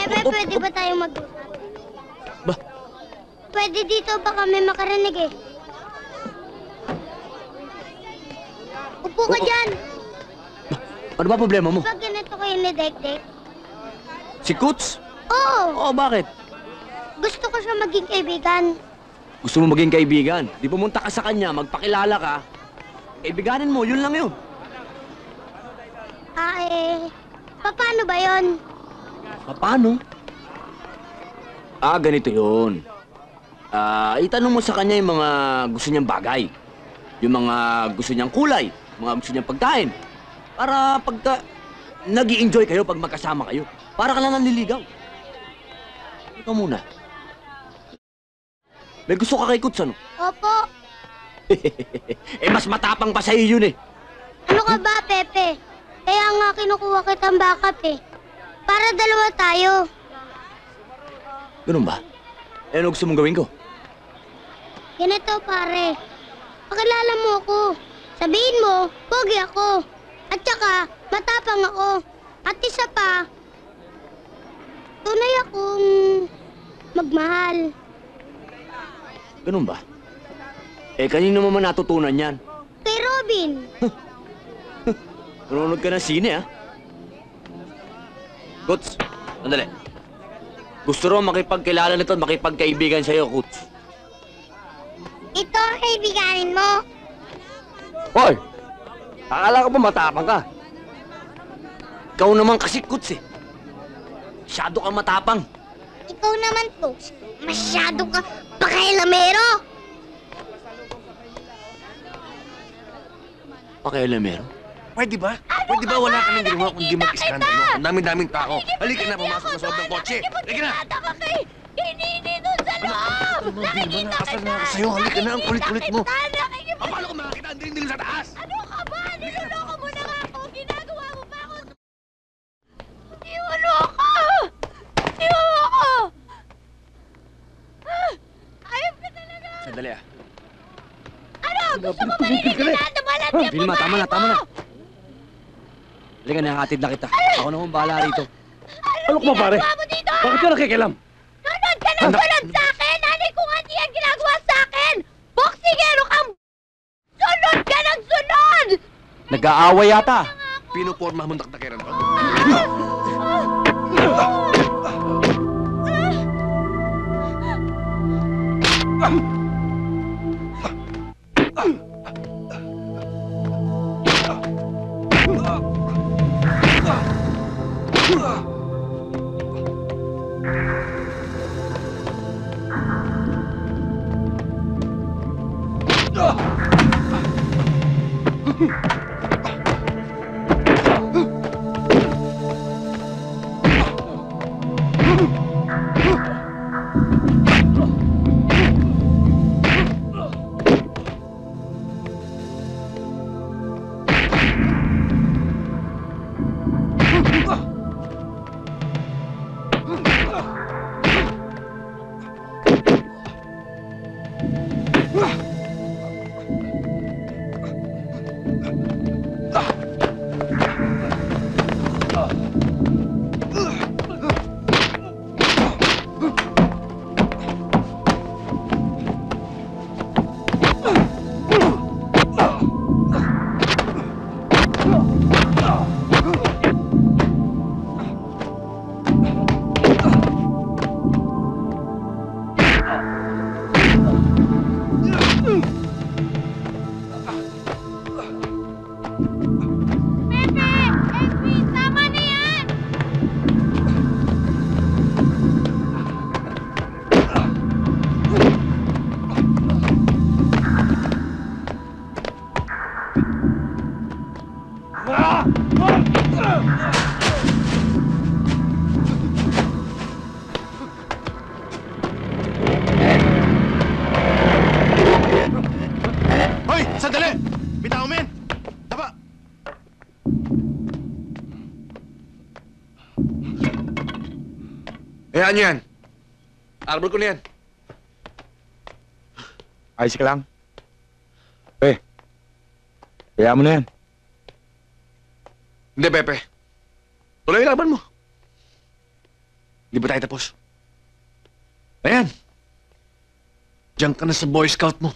Pepe, pwede ba tayo mag-usap? Ba? Pwede dito ba kami makarinig eh? Upo ka dyan! Ano ba problema mo? Pag ganito kayo ni Dek-Dek? Si Coots? Oo! Oo, bakit? Gusto ko siya maging kaibigan. Gusto mo maging kaibigan? Di pumunta ka sa kanya, magpakilala ka. Kaibiganin mo, yun lang yun. Paano ba yon? Paano? Ganito yun. Itanong mo sa kanya yung mga gusto niyang bagay. Yung mga gusto niyang kulay. Mga gusto niyang pagkain. Para pagka nag-i-enjoy kayo pag magkasama kayo. Para ka lang naliligaw. Ikaw muna. May gusto ka kay Kuts, ano? Opo. Mas matapang pa sa'yo yun eh. Ano ka ba, Pepe? Kaya nga kinukuha kitang backup eh. Para dalawa tayo. Ganun ba? Ano gusto mong gawin ko? Ganito, pare. Pakilala mo ako. Sabihin mo, pogi ako. At saka, matapang ako. At isa pa, tunay akong magmahal. Ganun ba? Kanino mo man natutunan yan? Kay Robin. Nanonood ka ng sine, ha? Kuts, sandali. Gusto rin makipagkilala nito at makipagkaibigan sa'yo, Kuts. Ito ang kaibiganin mo. Hoy! Akala ko ba matapang ka? Ikaw naman kasi, Kuts, eh. Masyado kang matapang. Ikaw naman, folks. Masyado ka pakailamero. Pakialamero? Pwede ba? Pwede ba wala ka nang ginawa kundi mag-iskandalo? Ang dami-daming tao. Halika na, pumasok na sa loob ng kotse. Halika na! Kay Nini doon sa loob! Nakikita ka na ako sa'yo. Halika na, ang kulit-kulit mo. Nakikita! Paano ko makakita ang dilim sa taas? Ano ka ba? Niloloko mo na nga ako! Ginagawa mo pa ako! Iwan mo ako! Iwan mo ako! Ayop ka talaga! Sandali, ah. Ano? Gusto mo marinig na lahat ng balat niya Vilma, tama na, tama na. Halika na, hatid na kita. Ako naman bahala rito. Ano ka ba, pare? Ginagawa mo dito? Bakit ka nakikialam? Sunod ka ng sunod sa akin! Nanay ko nga di yan ginagawa sa akin! Boksingero kang sunod ka ng sunod! Nag-aaway yata. Pinuporma mo naktakiran to. Hoy! Sandali! Bitaw, men! Taba! Hayaan niyo yan. Arbor ko na yan. Ayos ka lang. Kaya mo na yan. Hindi, Pepe. Tuloy laban mo. Di ba tayo tapos? Ayan. Diyan ka na sa Boy Scout mo.